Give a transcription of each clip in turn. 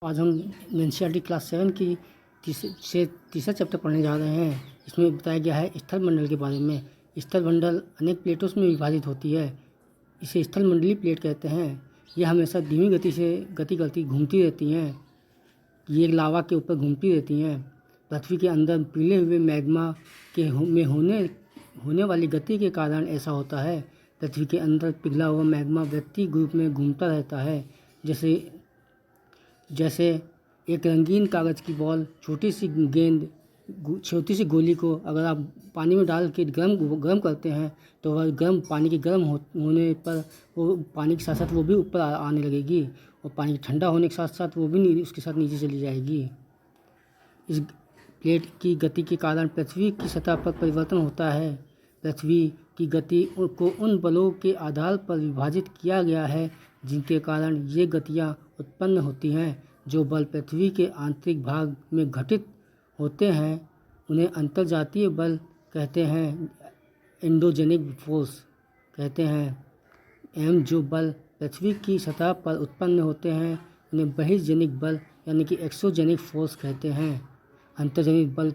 आज हम NCERT class 7 की तीसरा चैप्टर पढ़ने जा रहे हैं। इसमें बताया गया है स्थल मंडल के बारे में। स्थल मंडल अनेक प्लेटों में विभाजित होती है। इसे स्थल मंडलीय प्लेट कहते हैं। यह हमेशा धीमी गति से गति करती घूमती रहती हैं। ये लावा के ऊपर घूमती रहती हैं। पृथ्वी के अंदर पिघले हुए मैग्मा में होने वाली गति के कारण ऐसा होता है। पृथ्वी के अंदर पिघला हुआ मैग्मा वृत्तीय ग्रुप में घूमता रहता है। जैसे एक रंगीन कागज़ की बॉल, छोटी सी गोली को अगर आप पानी में डाल के गर्म करते हैं तो वह पानी के गर्म होने पर वो पानी के साथ साथ वो भी ऊपर आने लगेगी और पानी ठंडा होने के साथ साथ वो भी उसके साथ नीचे चली जाएगी। इस प्लेट की गति के कारण पृथ्वी की सतह पर परिवर्तन होता है। पृथ्वी की गति को उन बलों के आधार पर विभाजित किया गया है जिनके कारण ये गतियाँ उत्पन्न होती हैं। जो बल पृथ्वी के आंतरिक भाग में घटित होते हैं उन्हें अंतर्जातीय बल कहते हैं, एंडोजेनिक फोर्स कहते हैं। जो बल पृथ्वी की सतह पर उत्पन्न होते हैं उन्हें बहिर्जनिक बल यानी कि एक्सोजेनिक फोर्स कहते हैं। अंतर्जनिक बल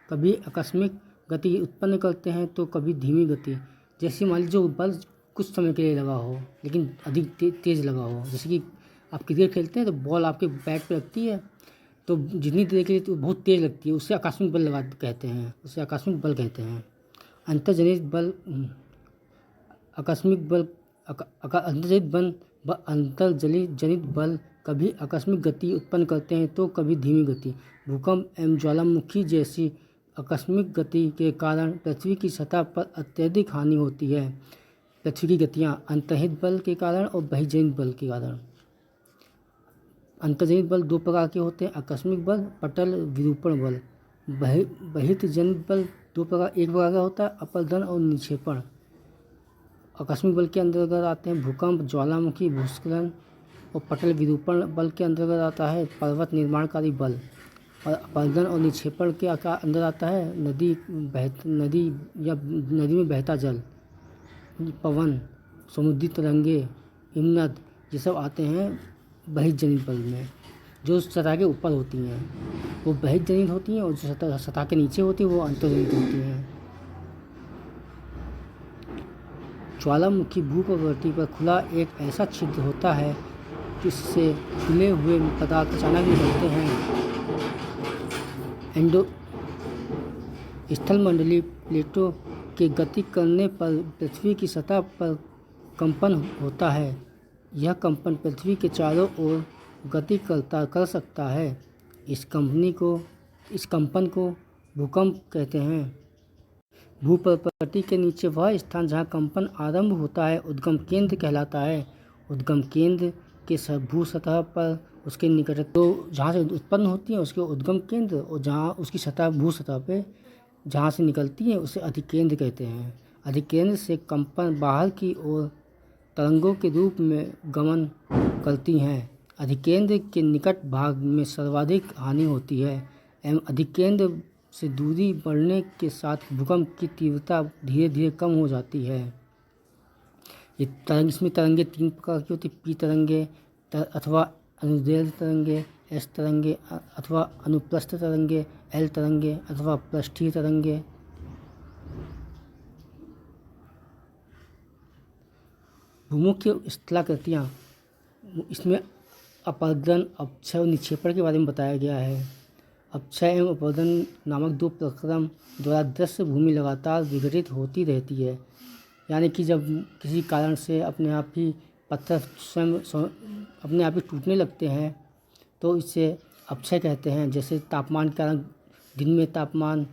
कभी आकस्मिक गति उत्पन्न करते हैं तो कभी धीमी गति। जैसे मान लीजिए जो बल कुछ समय के लिए लगा हो लेकिन अधिक तेज़ लगा हो। जैसे कि आप क्रिकेट खेलते हैं तो बॉल आपके बैट पे लगती है तो जितनी देर के लिए तो बहुत तेज़ लगती है, उससे आकस्मिक बल कहते हैं, उसे आकस्मिक बल कहते हैं। अंतर्जनित बल अंतर्जनित बल कभी आकस्मिक गति उत्पन्न करते हैं तो कभी धीमी गति। भूकंप एवं ज्वालामुखी जैसी आकस्मिक गति के कारण पृथ्वी की सतह पर अत्यधिक हानि होती है। पृथ्वी की गतियाँ अंतर्निहित बल के कारण और बहिर्जनित बल के कारण। अंतर्जनित बल दो प्रकार के होते हैं, आकस्मिक बल, पटल विरूपण बल। बहिर्जनित बल एक प्रकार का होता है, अपरदन और निक्षेपण। आकस्मिक बल के अंतर्गत आते हैं भूकंप, ज्वालामुखी, भूस्खलन, और पटल विरूपण बल के अंतर्गत आता है पर्वत निर्माणकारी बल। और अपरदन और निक्षेपण के अंदर आता है नदी में बहता जल, पवन, समुद्री तरंगे, हिमनद, ये सब आते हैं बहिर्जनित बल में। जो सतह के ऊपर होती हैं वो बहिर्जनित होती हैं और जो सतह के नीचे होती हैं वो अंतर्जनित होती हैं। ज्वालामुखी भूप्रवृत्ति पर खुला एक ऐसा छिद्र होता है जिससे खुले हुए पदार्थ अचानक निकलते हैं। स्थल मंडलीय प्लेटों के गति करने पर पृथ्वी की सतह पर कंपन होता है। यह कंपन पृथ्वी के चारों ओर गति कर सकता है। इस कंपन को भूकंप कहते हैं। भूप्रवृत्ति के नीचे वह स्थान जहाँ कंपन आरंभ होता है उद्गम केंद्र कहलाता है। उद्गम केंद्र के भू सतह पर उसके निकट तो जहाँ से उत्पन्न होती है उसके उद्गम केंद्र, और जहाँ उसकी सतह भू सतह पे जहाँ से निकलती है उसे अधिकेंद्र कहते हैं। अधिकेंद्र से कंपन बाहर की ओर तरंगों के रूप में गमन करती हैं। अधिकेंद्र के निकट भाग में सर्वाधिक हानि होती है एवं अधिकेंद्र से दूरी बढ़ने के साथ भूकंप की तीव्रता धीरे धीरे कम हो जाती है। इसमें तरंगे तीन प्रकार की होती हैं, पी तरंगे अथवा अनुदैर्ध्य तरंगे, एस तरंगे अथवा अनुप्रस्थ तरंगे, एल तरंगे अथवा पृष्ठीय तरंगे। भूमुखीय स्थलाकृतियाँ, इसमें अपरदन, अपक्षय और निक्षेपण के बारे में बताया गया है। अपक्षय एवं अपरदन नामक दो प्रक्रम द्वारा दृश्य भूमि लगातार विघटित होती रहती है। यानी कि जब किसी कारण से अपने आप ही पत्थर स्वयं अपने आप ही टूटने लगते हैं तो इसे अपक्षय कहते हैं। जैसे तापमान के कारण दिन में तापमान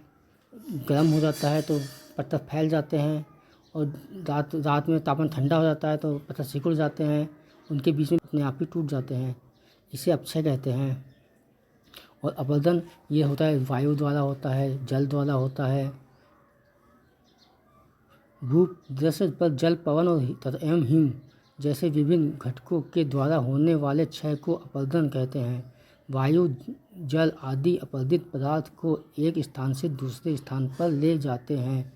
गर्म हो जाता है तो पत्थर फैल जाते हैं, और रात में तापमान ठंडा हो जाता है तो पत्थर सिकुड़ जाते हैं, उनके बीच में अपने आप ही टूट जाते हैं, इसे अपक्षय कहते हैं। और अपरदन ये होता है वायु द्वारा होता है, जल द्वारा होता है। भूदृश्य पर जल, पवन और एवं हिम जैसे विभिन्न घटकों के द्वारा होने वाले क्षय को अपरदन कहते हैं। वायु, जल आदि अपरदित पदार्थ को एक स्थान से दूसरे स्थान पर ले जाते हैं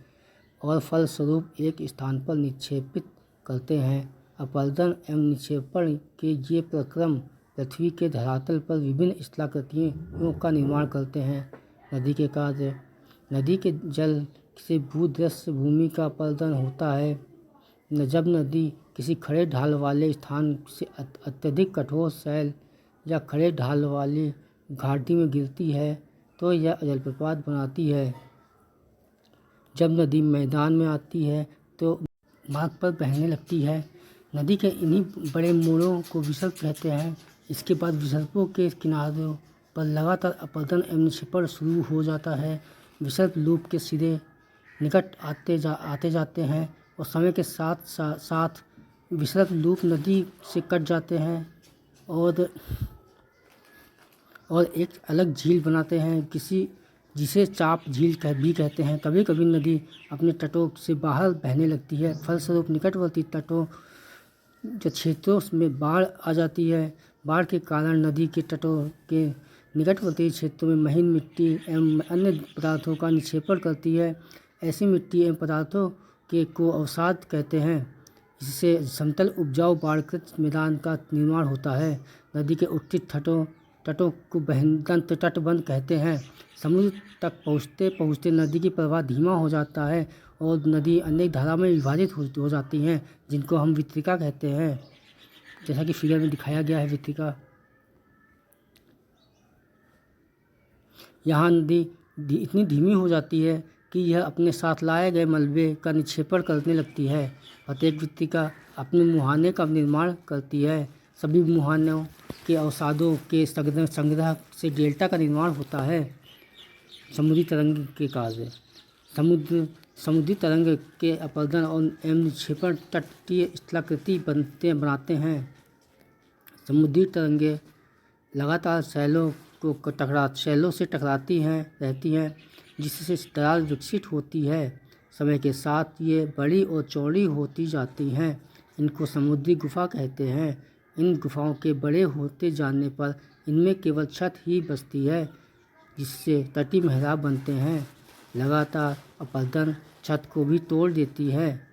और फलस्वरूप एक स्थान पर निक्षेपित करते हैं। अपरदन एवं निक्षेपण के ये प्रक्रम पृथ्वी के धरातल पर विभिन्न स्थलाकृतियों का निर्माण करते हैं। नदी के कार्य। नदी के जल से भूदृश्य भूमि का अपरदन होता है। जब नदी किसी खड़े ढाल वाले स्थान से अत्यधिक कठोर शैल या खड़े ढाल वाली घाटी में गिरती है तो यह जलप्रपात बनाती है। जब नदी मैदान में आती है तो मार्ग पर बहने लगती है। नदी के इन्हीं बड़े मोड़ों को विसर्ग कहते हैं। इसके बाद विसर्गों के किनारों पर लगातार अपरदन एवं निक्षेपण शुरू हो जाता है। विसर्ग लूप के सिरे निकट आते जाते हैं और समय के साथ साथ विसर्ग लूप नदी से कट जाते हैं और एक अलग झील बनाते हैं, जिसे चाप झील भी कहते हैं। कभी कभी नदी अपने तटों से बाहर बहने लगती है। फलस्वरूप निकटवर्ती तटों जो क्षेत्रों में बाढ़ आ जाती है। बाढ़ के कारण नदी के तटों के निकटवर्ती क्षेत्रों में महीन मिट्टी एवं अन्य पदार्थों का निक्षेपण करती है। ऐसी मिट्टी एवं पदार्थों को अवसाद कहते हैं। इससे समतल उपजाऊ बाढ़ग्रस्त मैदान का निर्माण होता है। नदी के उत्तरी तटों को तटबंध कहते हैं। समुद्र तक पहुँचते पहुँचते नदी की प्रवाह धीमा हो जाता है और नदी अनेक धारा में विभाजित हो जाती हैं, जिनको हम वितरिका कहते हैं, जैसा कि फिगर में दिखाया गया है। वितरिका यहाँ नदी इतनी धीमी हो जाती है कि यह अपने साथ लाए गए मलबे का निक्षेपण करने लगती है। प्रत्येक वितरिका अपने मुहाने का निर्माण करती है। सभी मुहानों के अवसादों के संग्रह से डेल्टा का निर्माण होता है। समुद्री तरंग के कार्य। समुद्री तरंग के अपरदन और एवं निक्षेपण तटीय स्थलाकृति बनाते हैं। समुद्री तरंगें लगातार शैलों से टकराती रहती हैं, जिससे दरार विकसित होती है। समय के साथ ये बड़ी और चौड़ी होती जाती हैं। इनको समुद्री गुफा कहते हैं। इन गुफाओं के बड़े होते जाने पर इनमें केवल छत ही बचती है, जिससे तटीय मेहराब बनते हैं। लगातार अपरदन छत को भी तोड़ देती है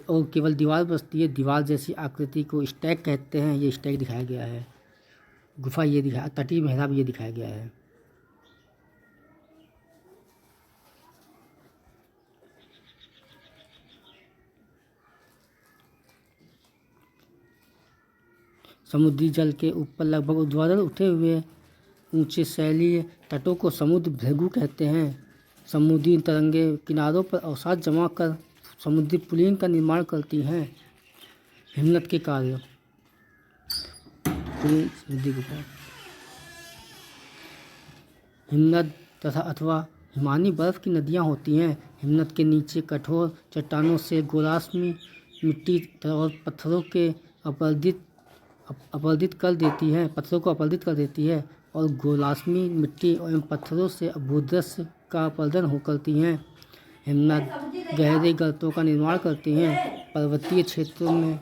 और केवल दीवार बचती है। दीवार जैसी आकृति को स्टैक कहते हैं। ये स्टैक दिखाया गया है। गुफा तटीय मेहराब ये दिखाया गया है। समुद्री जल के ऊपर लगभग ऊर्ध्वाधर उठे हुए ऊंचे शैलीय तटों को समुद्र भृगु कहते हैं। समुद्री तरंगें किनारों पर अवसाद जमा कर समुद्री पुलिन का निर्माण करती हैं। हिमनद के कार्य। समुद्री गुफा। हिमनद तथा अथवा हिमानी बर्फ की नदियाँ होती हैं। हिमनद के नीचे कठोर चट्टानों से गोलाश्मी मिट्टी और पत्थरों को अपरदित कर देती है और गोलाश्मी मिट्टी एवं पत्थरों से भूदृश्य का अपरदन करती हैं। हिमनद गहरे गर्तों का निर्माण करती हैं। पर्वतीय क्षेत्रों में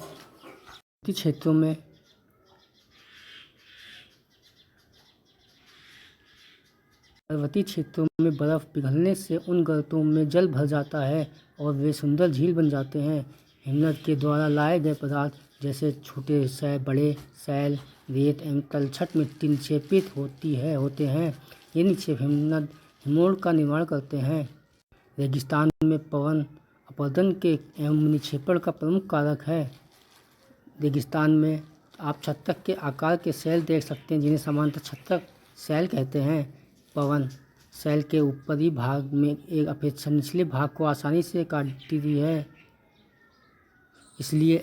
बर्फ़ पिघलने से उन गर्तों में जल भर जाता है और वे सुंदर झील बन जाते हैं। हिमनद के द्वारा लाए गए पदार्थ जैसे छोटे बड़े शैल, रेत एवं तलछट मिट्टी निक्षेपित होते हैं। ये निक्षेप हिमोड़ का निर्माण करते हैं। रेगिस्तान में पवन अपरदन के एवं निक्षेपण का प्रमुख कारक है। रेगिस्तान में आप छत्तक के आकार के शैल देख सकते हैं, जिन्हें सामान्यतः छत्तक शैल कहते हैं। पवन शैल के ऊपरी भाग में एक अपेक्षा निचले भाग को आसानी से काटती है। इसलिए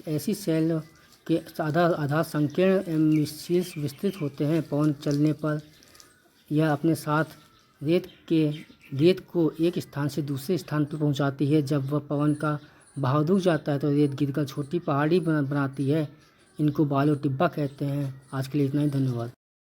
ऐसी शैल के आधार संकीर्ण एवं निश्चिल विस्तृत होते हैं। पवन चलने पर यह अपने साथ रेत को एक स्थान से दूसरे स्थान पर पहुंचाती है। जब वह पवन का बहाव रुक जाता है तो रेत गिरकर छोटी पहाड़ी बनाती है। इनको बालो टिब्बा कहते हैं। आज के लिए इतना ही। धन्यवाद।